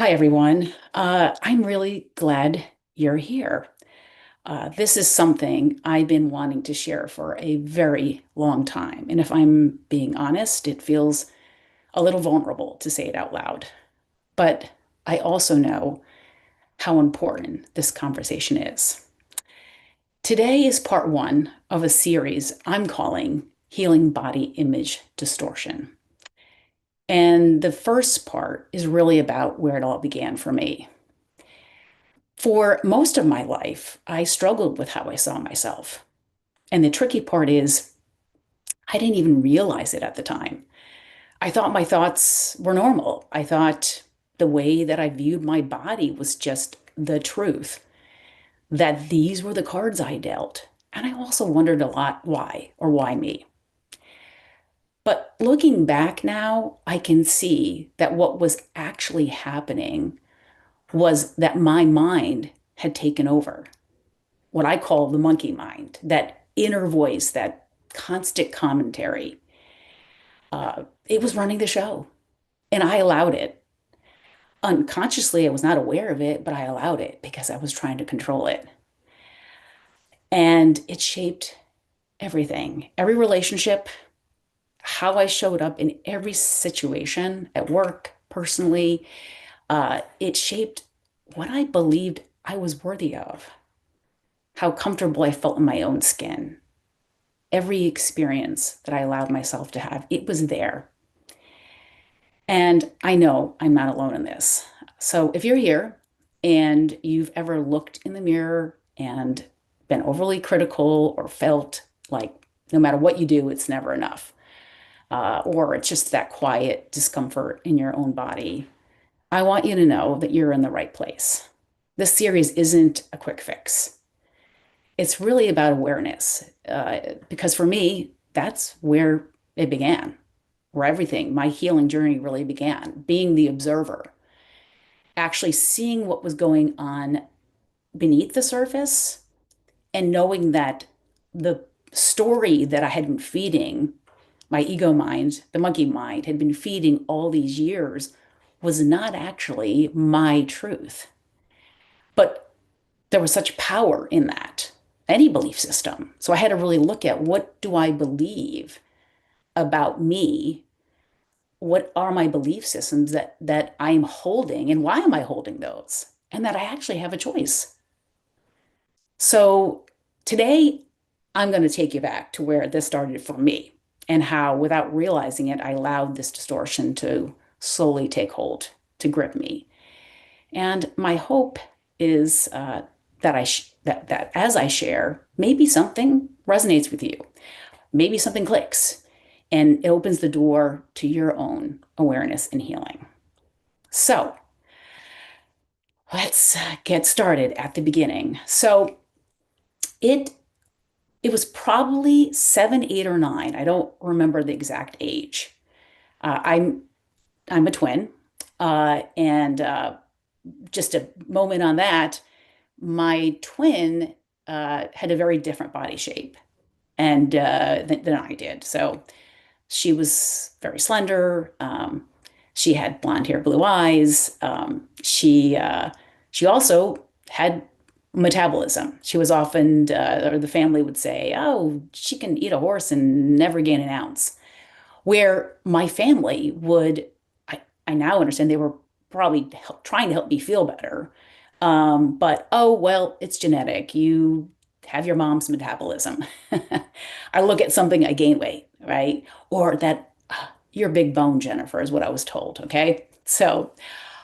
Hi, everyone. I'm really glad you're here. This is something I've been wanting to share for a very long time. And if I'm being honest, it feels a little vulnerable to say it out loud. But I also know how important this conversation is. Today is part one of a series I'm calling Healing Body Image Distortion. And the first part is really about where it all began for me. For most of my life, I struggled with how I saw myself. And the tricky part is, I didn't even realize it at the time. I thought my thoughts were normal. I thought the way that I viewed my body was just the truth, that these were the cards I dealt. And I also wondered a lot why, or why me. But looking back now, I can see that what was actually happening was that my mind had taken over. What I call the monkey mind, that inner voice, that constant commentary. It was running the show, and I allowed it. Unconsciously, I was not aware of it, but I allowed it because I was trying to control it. And it shaped everything, every relationship, how I showed up in every situation at work, personally. It shaped what I believed I was worthy of, how comfortable I felt in my own skin, every experience that I allowed myself to have, it was there. And I know I'm not alone in this. So if you're here and you've ever looked in the mirror and been overly critical or felt like no matter what you do, it's never enough, or it's just that quiet discomfort in your own body, I want you to know that you're in the right place. This series isn't a quick fix. It's really about awareness, because for me, that's where it began, where everything, my healing journey really began, being the observer, actually seeing what was going on beneath the surface and knowing that the story that I had been feeding, my ego mind, the monkey mind, had been feeding all these years was not actually my truth. But there was such power in that, any belief system. So I had to really look at, what do I believe about me? What are my belief systems that I'm holding, and why am I holding those? And that I actually have a choice. So today I'm going to take you back to where this started for me, and how, without realizing it, I allowed this distortion to slowly take hold, to grip me. And my hope is that as I share, maybe something resonates with you, maybe something clicks, and it opens the door to your own awareness and healing. So let's get started at the beginning. So it it was probably 7, 8, or 9. I don't remember the exact age. I'm a twin, and just a moment on that. My twin had a very different body shape and than I did. So she was very slender. She had blonde hair, blue eyes. She also had metabolism. She was often, or the family would say, "Oh, she can eat a horse and never gain an ounce." Where my family would, I now understand they were probably trying to help me feel better. But oh, well, it's genetic. You have your mom's metabolism. I look at something, I gain weight, right? Or that you're big bone, Jennifer, is what I was told. Okay. So,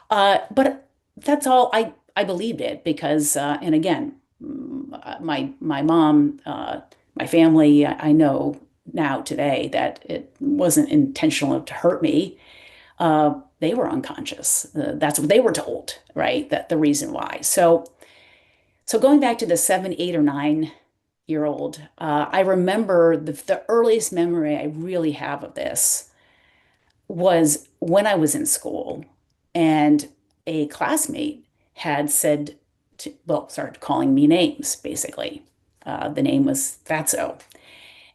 but that's all I believed it because, and again, my mom, my family, I know now today that it wasn't intentional to hurt me. They were unconscious. That's what they were told, right? That the reason why. So going back to the 7, 8, or 9 year old, I remember the earliest memory I really have of this was when I was in school, and a classmate had said, well, started calling me names, basically. The name was Fatso,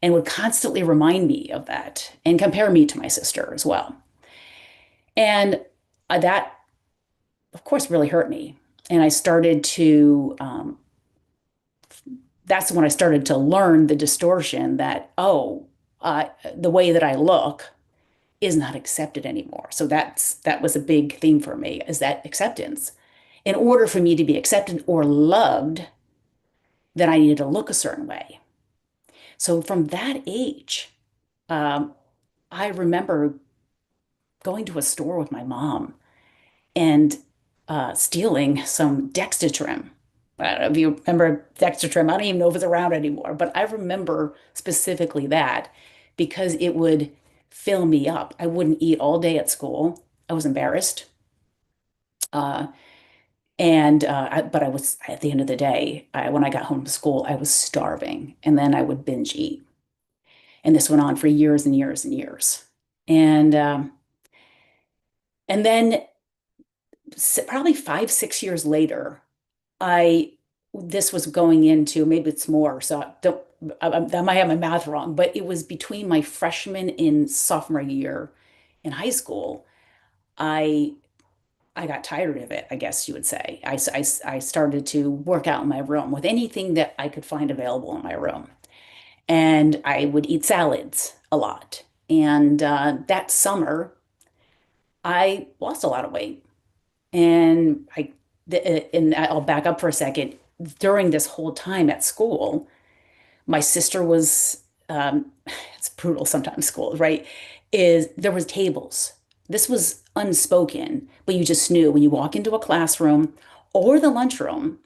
and would constantly remind me of that and compare me to my sister as well. And that of course, really hurt me. And I started to, that's when I started to learn the distortion that, oh, the way that I look is not accepted anymore. So that was a big theme for me, is that acceptance. In order for me to be accepted or loved, then I needed to look a certain way. So from that age, um, I remember going to a store with my mom and stealing some Dextratrim. I don't know if you remember Dextratrim. I don't even know if it's around anymore, but I remember specifically that because it would fill me up. I wouldn't eat all day at school. I was embarrassed. Uh, but I was, at the end of the day, when I got home from school, I was starving, and then I would binge eat. And this went on for years and years and years. And and then probably 5, 6 years later, I this was going into, maybe it's more, so I might have my math wrong, but it was between my freshman and sophomore year in high school. I I got tired of it, I guess you would say. I started to work out in my room with anything that I could find available in my room. And I would eat salads a lot. And that summer, I lost a lot of weight. And I'll back up for a second. During this whole time at school, my sister was, it's brutal sometimes, school, right? Is there was tables. This was unspoken, but you just knew when you walk into a classroom or the lunchroom,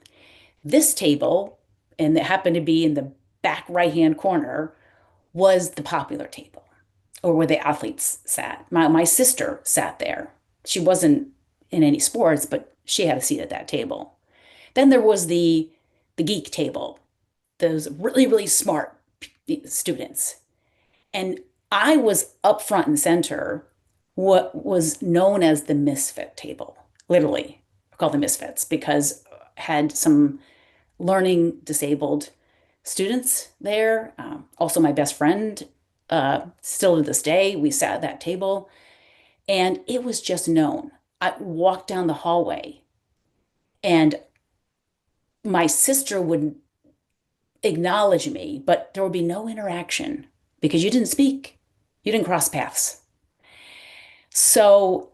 this table, and it happened to be in the back right-hand corner, was the popular table or where the athletes sat. My sister sat there. She wasn't in any sports, but she had a seat at that table. Then there was the geek table, those really, really smart students. And I was up front and center, what was known as the misfit table, literally called the misfits, because had some learning disabled students there. Also, my best friend, still to this day, we sat at that table, and it was just known. I walked down the hallway, and my sister would acknowledge me, but there would be no interaction because you didn't speak, you didn't cross paths. So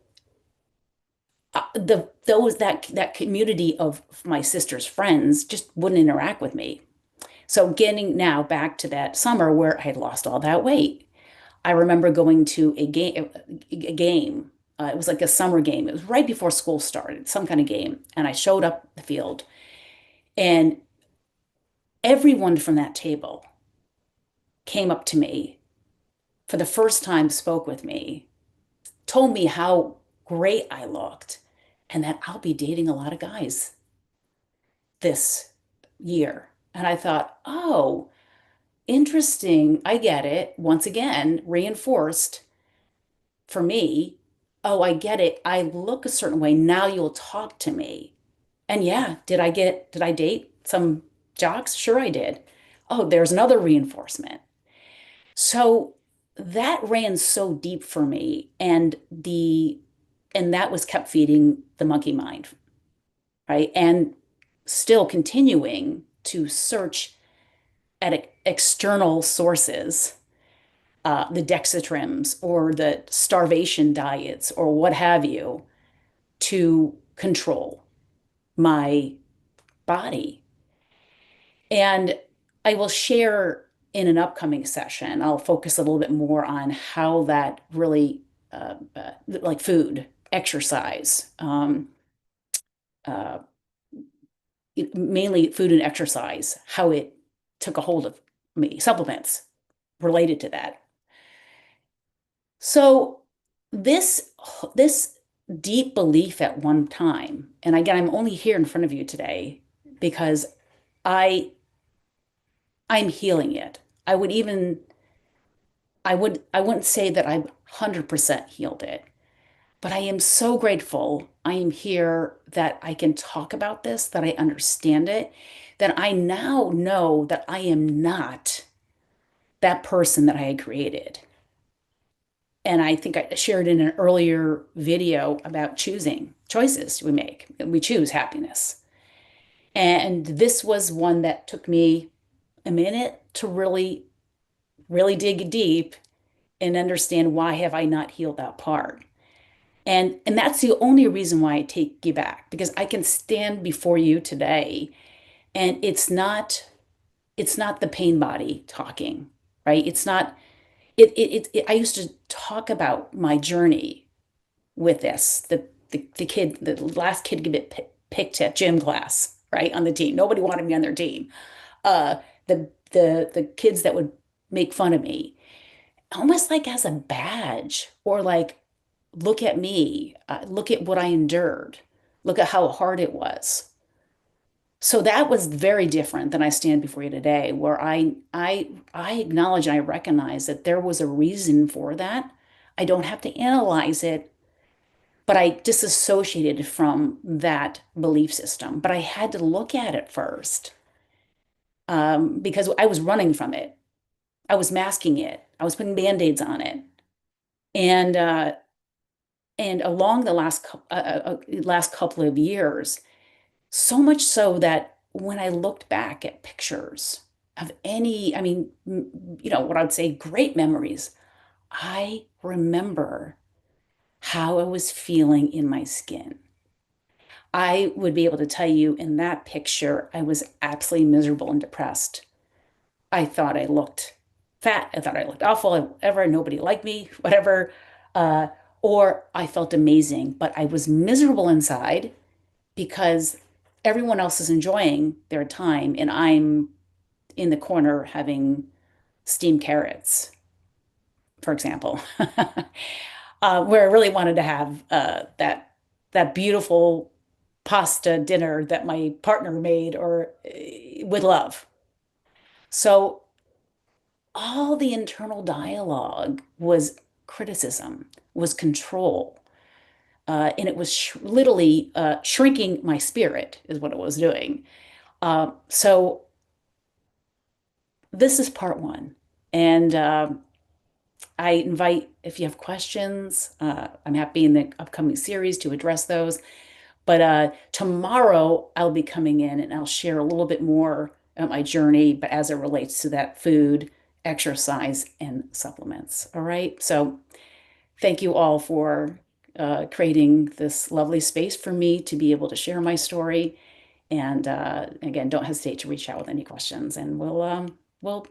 the those that community of my sister's friends just wouldn't interact with me. So getting now back to that summer where I had lost all that weight, I remember going to a game. It was like a summer game. It was right before school started, some kind of game. And I showed up the field, and everyone from that table came up to me for the first time, spoke with me, told me how great I looked, and that I'll be dating a lot of guys this year. And I thought, oh, interesting. I get it. Once again, reinforced for me. Oh, I get it. I look a certain way. Now you'll talk to me. And yeah, did I date some jocks? Sure, I did. Oh, there's another reinforcement. So that ran so deep for me. And that was kept feeding the monkey mind, right? And still continuing to search at external sources, the Dexitrims or the starvation diets or what have you, to control my body. And I will share in an upcoming session, I'll focus a little bit more on how that really, like food, exercise, uh, mainly food and exercise, how it took a hold of me, supplements related to that. So this this deep belief at one time, and again, I'm only here in front of you today because I I'm healing it. I would even I wouldn't say that I'm 100% healed it, but I am so grateful I am here that I can talk about this, that I understand it, that I now know that I am not that person that I had created. And I think I shared in an earlier video about choosing choices we make. We choose happiness. And this was one that took me a minute to really dig deep and understand why have I not healed that part. And that's the only reason why I take you back, because I can stand before you today and it's not the pain body talking, right? It's not I used to talk about my journey with this. The last kid to get picked at gym class, right? On the team. Nobody wanted me on their team. Uh the kids that would make fun of me, almost like as a badge, or like, look at me, look at what I endured, look at how hard it was. So that was very different than I stand before you today, where I acknowledge and I recognize that there was a reason for that. I don't have to analyze it, but I disassociated from that belief system. But I had to look at it first, because I was running from it. I was masking it. I was putting band-aids on it. And along the last couple of years, so much so that when I looked back at pictures of any, I mean, what I would say great memories, I remember how I was feeling in my skin. I would be able to tell you in that picture, I was absolutely miserable and depressed. I thought I looked fat. I thought I looked awful, whatever. Nobody liked me, whatever. Uh, or I felt amazing, but I was miserable inside because everyone else is enjoying their time and I'm in the corner having steamed carrots, for example, where I really wanted to have that beautiful pasta dinner that my partner made or with love. So all the internal dialogue was criticism, was control, and it was literally shrinking my spirit, is what it was doing. So this is part one. And I invite, if you have questions, I'm happy in the upcoming series to address those. But tomorrow I'll be coming in and I'll share a little bit more of my journey, but as it relates to that food, exercise, and supplements. All right. So thank you all for creating this lovely space for me to be able to share my story. And again, don't hesitate to reach out with any questions, and we'll